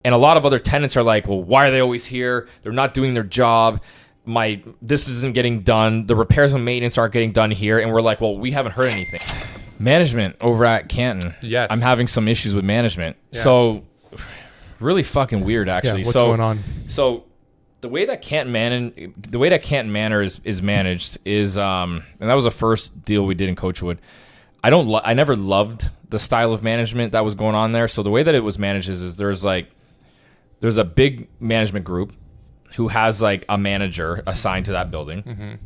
And a lot of other tenants are like, well, why are they always here? They're not doing their job. This isn't getting done. The repairs and maintenance aren't getting done here. And we're like, well, we haven't heard anything. Management over at Canton. Yes. I'm having some issues with management. Yes. So really fucking weird, actually. Yeah, what's going on? So the way that Canton Manor is managed is, and that was the first deal we did in Coachwood. I never loved the style of management that was going on there. So the way that it was managed is there's a big management group who has like a manager assigned to that building,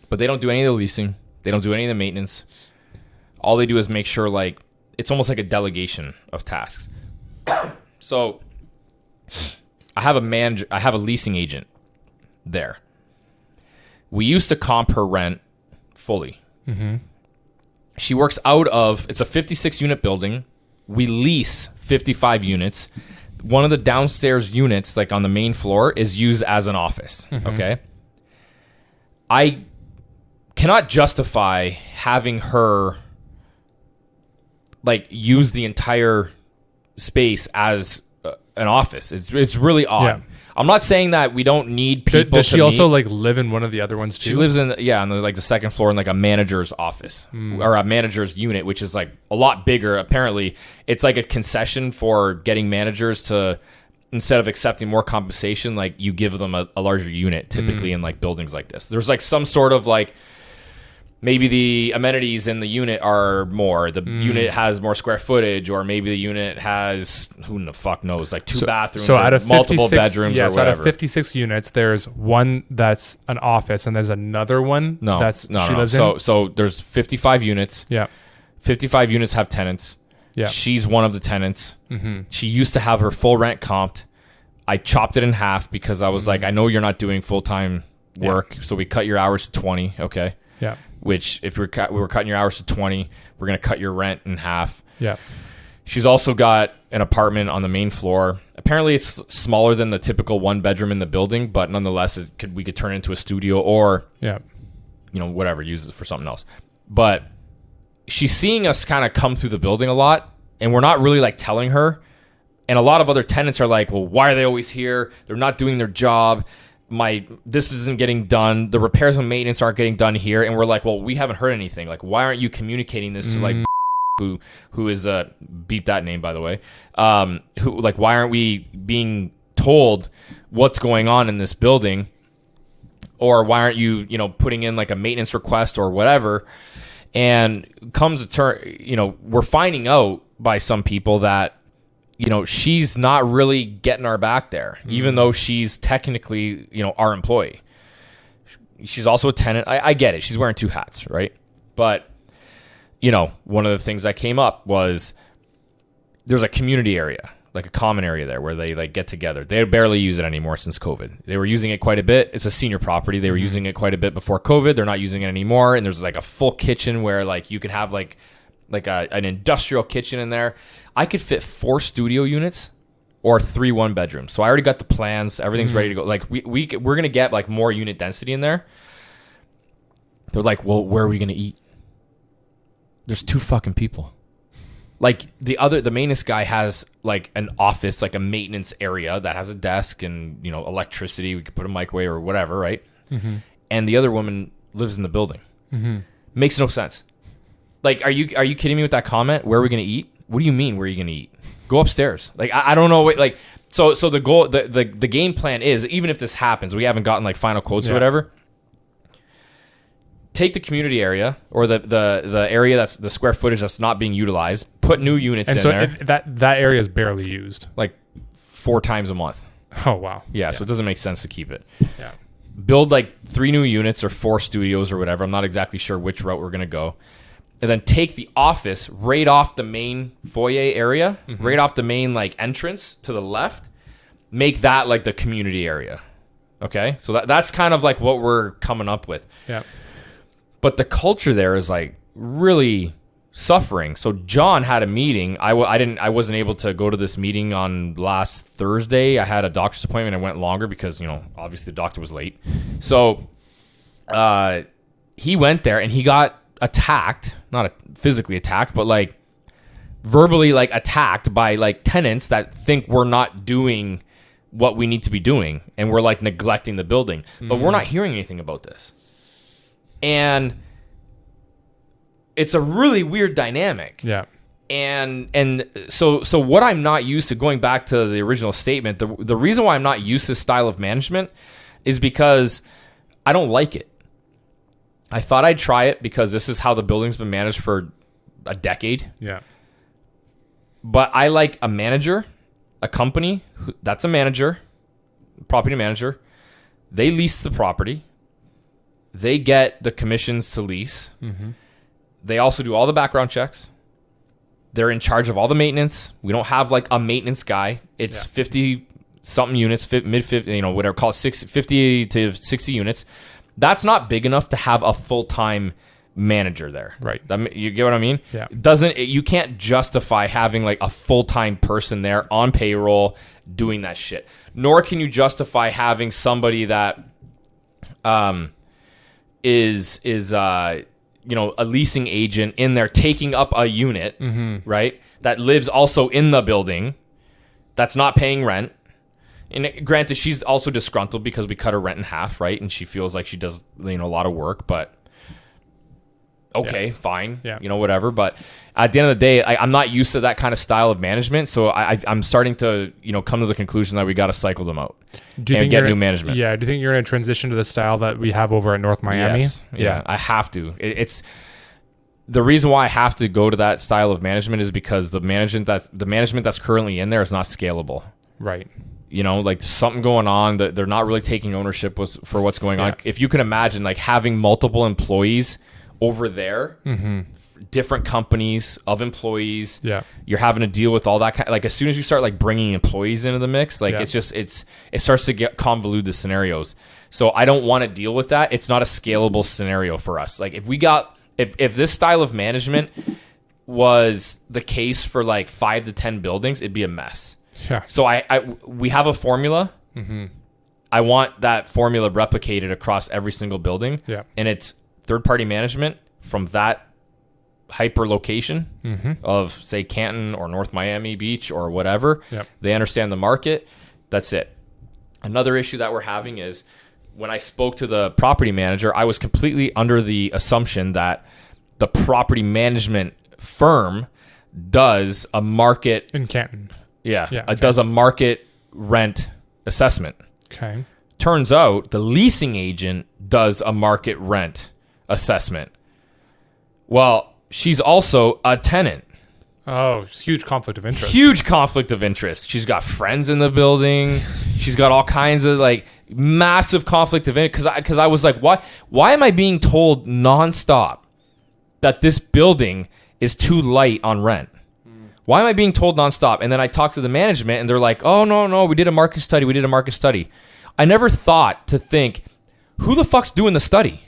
but they don't do any of the leasing. They don't do any of the maintenance. All they do is make sure like it's almost like a delegation of tasks. So I have a leasing agent there. We used to comp her rent fully. She works out of, it's a 56 unit building. We lease 55 units. One of the downstairs units, like on the main floor, is used as an office. Okay. I cannot justify having her like use the entire space as an office. It's really odd. Yeah. I'm not saying that we don't need people. Does she also like live in one of the other ones too? She lives on the second floor in like a manager's office or a manager's unit, which is like a lot bigger. Apparently, it's like a concession for getting managers to, instead of accepting more compensation, like you give them a larger unit typically in like buildings like this. There's like some sort of like, maybe the amenities in the unit are more. The unit has more square footage, or maybe the unit has, who the fuck knows, like two bathrooms, so out of multiple bedrooms, or whatever. So out of 56 units, there's one that's an office, and there's another one she lives in. So there's 55 units. Yeah, 55 units have tenants. Yeah, she's one of the tenants. She used to have her full rent comped. I chopped it in half because I was like, I know you're not doing full time work, so we cut your hours to 20. Okay. Yeah. Which if we were cutting your hours to 20, we're going to cut your rent in half. Yeah. She's also got an apartment on the main floor. Apparently it's smaller than the typical one bedroom in the building, but nonetheless we could turn it into a studio or whatever, use it for something else. But she's seeing us kind of come through the building a lot, and we're not really like telling her. And a lot of other tenants are like, well, why are they always here? They're not doing their job. This isn't getting done. The repairs and maintenance aren't getting done here. And we're like, well, we haven't heard anything. Like, why aren't you communicating this to like who is beep that name, by the way? Why aren't we being told what's going on in this building? Or why aren't you, putting in like a maintenance request or whatever? And comes a turn, we're finding out by some people that she's not really getting our back there, even though she's technically, our employee. She's also a tenant. I get it. She's wearing two hats, right? But, one of the things that came up was there's a community area, like a common area there where they like get together. They barely use it anymore since COVID. They were using it quite a bit. It's a senior property. They were using it quite a bit before COVID. They're not using it anymore. And there's like a full kitchen where like you can have like an industrial kitchen in there. I could fit 4 studio units or 3 one bedrooms. So I already got the plans. Everything's ready to go. Like we're going to get like more unit density in there. They're like, well, where are we going to eat? There's 2 fucking people. Like the maintenance guy has like an office, like a maintenance area that has a desk and, electricity. We could put a microwave or whatever. Right. And the other woman lives in the building. Makes no sense. Like, are you kidding me with that comment? Where are we going to eat? What do you mean? Where are you going to eat? Go upstairs. Like, I don't know. Like, so the goal, the game plan is, even if this happens, we haven't gotten like final quotes or whatever. Take the community area or the area that's the square footage that's not being utilized. Put new units in there. And so that area is barely used. Like 4 times a month. Oh wow. Yeah. So it doesn't make sense to keep it. Yeah. Build like 3 new units or 4 studios or whatever. I'm not exactly sure which route we're gonna go. And then take the office right off the main foyer area, right off the main like entrance to the left. Make that like the community area. Okay, so that's kind of like what we're coming up with. Yeah. But the culture there is like really suffering. So John had a meeting. I wasn't able to go to this meeting on last Thursday. I had a doctor's appointment. I went longer because obviously the doctor was late. So he went there and he got attacked, not physically attacked, but like verbally like attacked by like tenants that think we're not doing what we need to be doing and we're like neglecting the building, but we're not hearing anything about this. And it's a really weird dynamic. Yeah. And so what I'm not used to, going back to the original statement, the reason why I'm not used to this style of management is because I don't like it. I thought I'd try it because this is how the building's been managed for a decade. Yeah. But I like a manager, a company that's a manager, property manager. They lease the property. They get the commissions to lease. Mm-hmm. They also do all the background checks. They're in charge of all the maintenance. We don't have like a maintenance guy. It's 50 something units, mid 50, whatever, call it 50 to 60 units. That's not big enough to have a full-time manager there. Right. You get what I mean? Yeah. You can't justify having like a full-time person there on payroll doing that shit. Nor can you justify having somebody that is a leasing agent in there taking up a unit, right? That lives also in the building, that's not paying rent. And granted, she's also disgruntled because we cut her rent in half, right? And she feels like she does, a lot of work, but okay, fine, whatever. But at the end of the day, I'm not used to that kind of style of management, so I'm starting to, come to the conclusion that we got to cycle them out and get new management. Yeah. Do you think you're going to transition to the style that we have over at North Miami? Yes. Yeah, I have to. It's the reason why I have to go to that style of management is because the management that's currently in there is not scalable. Right. Like there's something going on that they're not really taking ownership for what's going on. If you can imagine like having multiple employees over there, different companies of employees, you're having to deal with all that kind. Like as soon as you start like bringing employees into the mix, like it starts to get convoluted scenarios. So I don't want to deal with that. It's not a scalable scenario for us. Like if this style of management was the case for like 5 to 10 buildings, it'd be a mess. Yeah. So we have a formula. I want that formula replicated across every single building. Yeah. And it's third-party management from that hyper location of, say, Canton or North Miami Beach or whatever. Yep. They understand the market. That's it. Another issue that we're having is when I spoke to the property manager, I was completely under the assumption that the property management firm does a market... In Canton. Does a market rent assessment. Okay. Turns out the leasing agent does a market rent assessment. Well, she's also a tenant. Oh, huge conflict of interest. Huge conflict of interest. She's got friends in the building. She's got all kinds of like massive conflict of interest. Because I was like, why am I being told nonstop that this building is too light on rent? Why am I being told nonstop? And then I talked to the management and they're like, oh, no, we did a market study. I never thought to think, who the fuck's doing the study?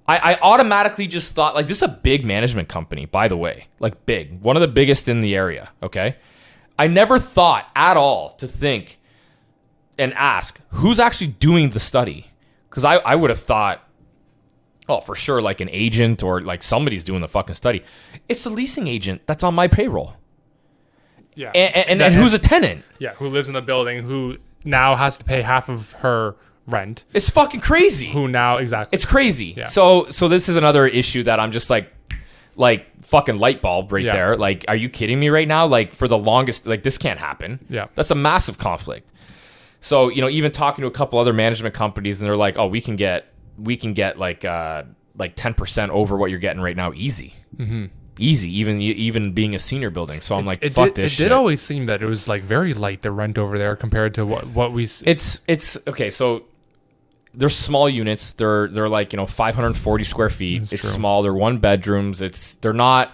I automatically just thought, like, this is a big management company, by the way. Like, big. One of the biggest in the area, okay? I never thought at all to think and ask, who's actually doing the study? Because I would have thought, oh, for sure, like an agent or like somebody's doing the fucking study. It's the leasing agent that's on my payroll. Yeah. And who's a tenant? Yeah, who lives in the building, who now has to pay half of her rent. It's fucking crazy. Who now, exactly. It's crazy. Yeah. So this is another issue that I'm just like fucking light bulb right there. Like, are you kidding me right now? Like, for the longest, like, this can't happen. Yeah. That's a massive conflict. So, even talking to a couple other management companies and they're like, oh, we can get like 10% over what you're getting right now. Easy. Easy. Even being a senior building. So I'm like, fuck this shit. It did always seem that it was like very light, the rent over there compared to what we see. It's okay. So they're small units. They're like 540 square feet. That's it's true. Small. They're 1 bedrooms. They're not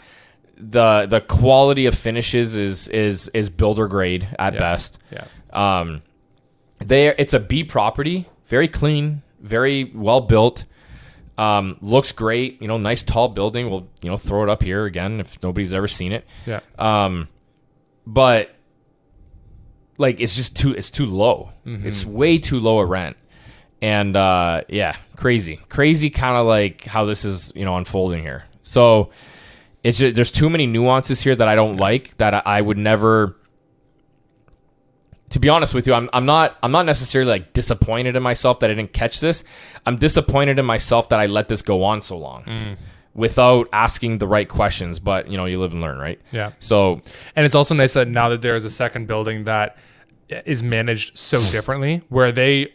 the quality of finishes is builder grade at best. Yeah. It's a B property. Very clean. Very well built. Looks great. Nice tall building. We'll throw it up here again if nobody's ever seen it. Yeah. But like it's too low. It's way too low a rent. And crazy kind of like how this is unfolding here. So it's just, there's too many nuances here that I don't like, that I would never. To be honest with you, I'm not necessarily like disappointed in myself that I didn't catch this. I'm disappointed in myself that I let this go on so long without asking the right questions. But you live and learn, right? Yeah. So, and it's also nice that now that there is a second building that is managed so differently, where they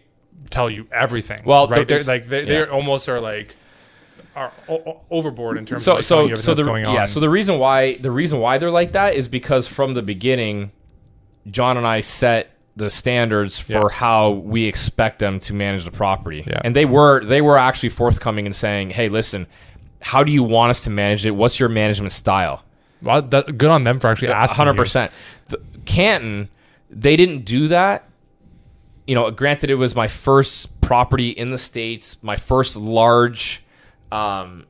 tell you everything. Well, right? They almost are like. Are overboard in terms of what's going on. Yeah, so the reason why they're like that is because from the beginning, John and I set the standards for how we expect them to manage the property. Yeah. And they were actually forthcoming in saying, "Hey, listen, how do you want us to manage it? What's your management style?" Well, good on them for actually asking. 100%. Canton, they didn't do that. Granted, it was my first property in the States, my first large owned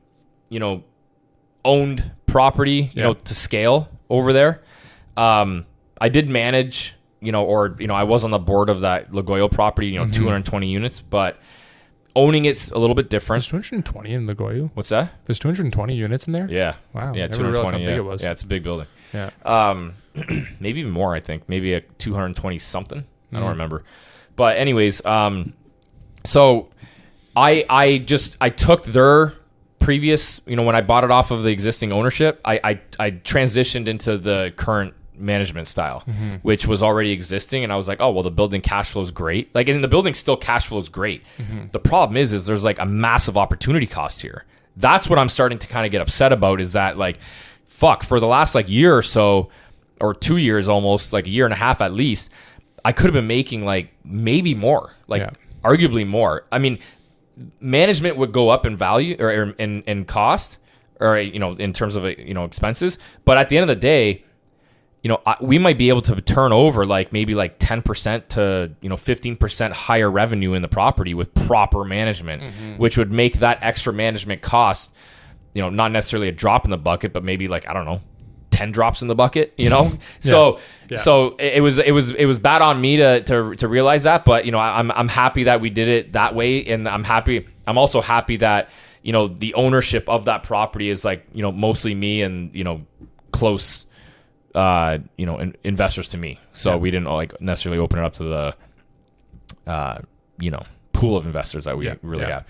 property, to scale over there. I did manage, I was on the board of that Lagoyo property, 220 units, but owning it's a little bit different. There's 220 in Lagoyo. What's that? There's 220 units in there? Yeah. Wow. Yeah, never realized how 220. big it was. Yeah, it's a big building. Yeah. Maybe even more, I think. Maybe a 220 something. I don't remember. But anyways, so I took their previous, when I bought it off of the existing ownership, I transitioned into the current management style, which was already existing. And I was like, oh, well, the building cash flow is great. Like, and the building still cash flow is great. The problem is there's like a massive opportunity cost here. That's what I'm starting to kind of get upset about, is that like, fuck, for the last like year or so, or 2 years almost, like a year and a half at least, I could have been making like maybe more, like arguably more. I mean, management would go up in value or in cost, or in terms of expenses, but at the end of the day, we might be able to turn over like maybe like 10% to 15% higher revenue in the property with proper management, which would make that extra management cost not necessarily a drop in the bucket, but maybe like, I don't know, 10 drops in the bucket, So it was bad on me to realize that, but I'm happy that we did it that way, and I'm also happy that the ownership of that property is like mostly me and close investors to me, so we didn't like necessarily open it up to the pool of investors that we really have.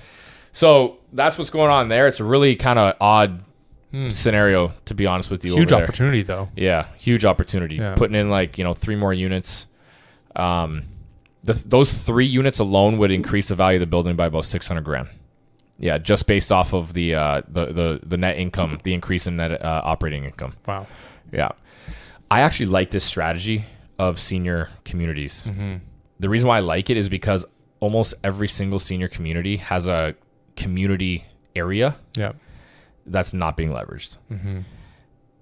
So that's what's going on there. It's a really kind of odd scenario, to be honest with you. Huge opportunity, though. Yeah, huge opportunity. Putting in like 3 more units. Those 3 units alone would increase the value of the building by about $600,000. Yeah, just based off of the net income, the increase in net operating income. Wow. Yeah, I actually like this strategy of senior communities. The reason why I like it is because almost every single senior community has a community area. Yeah. That's not being leveraged.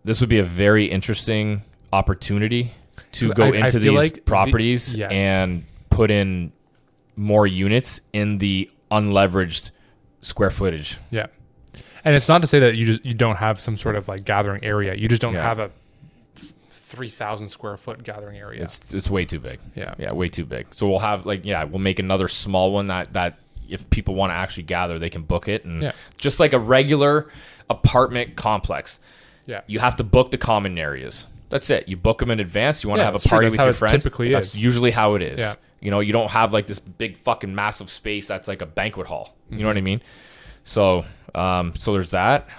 This would be a very interesting opportunity to go into these like properties and put in more units in the unleveraged square footage. Yeah. And it's not to say that you don't have some sort of like gathering area. You just don't have a 3,000 square foot gathering area. It's way too big. Yeah, way too big. So we'll have we'll make another small one that if people want to actually gather, they can book it, and just like a regular apartment complex. Yeah, you have to book the common areas. That's it. You book them in advance. You want to have a party with your friends. That's usually how it is. Yeah. You don't have like this big fucking massive space that's like a banquet hall. You know what I mean? So, so there's that.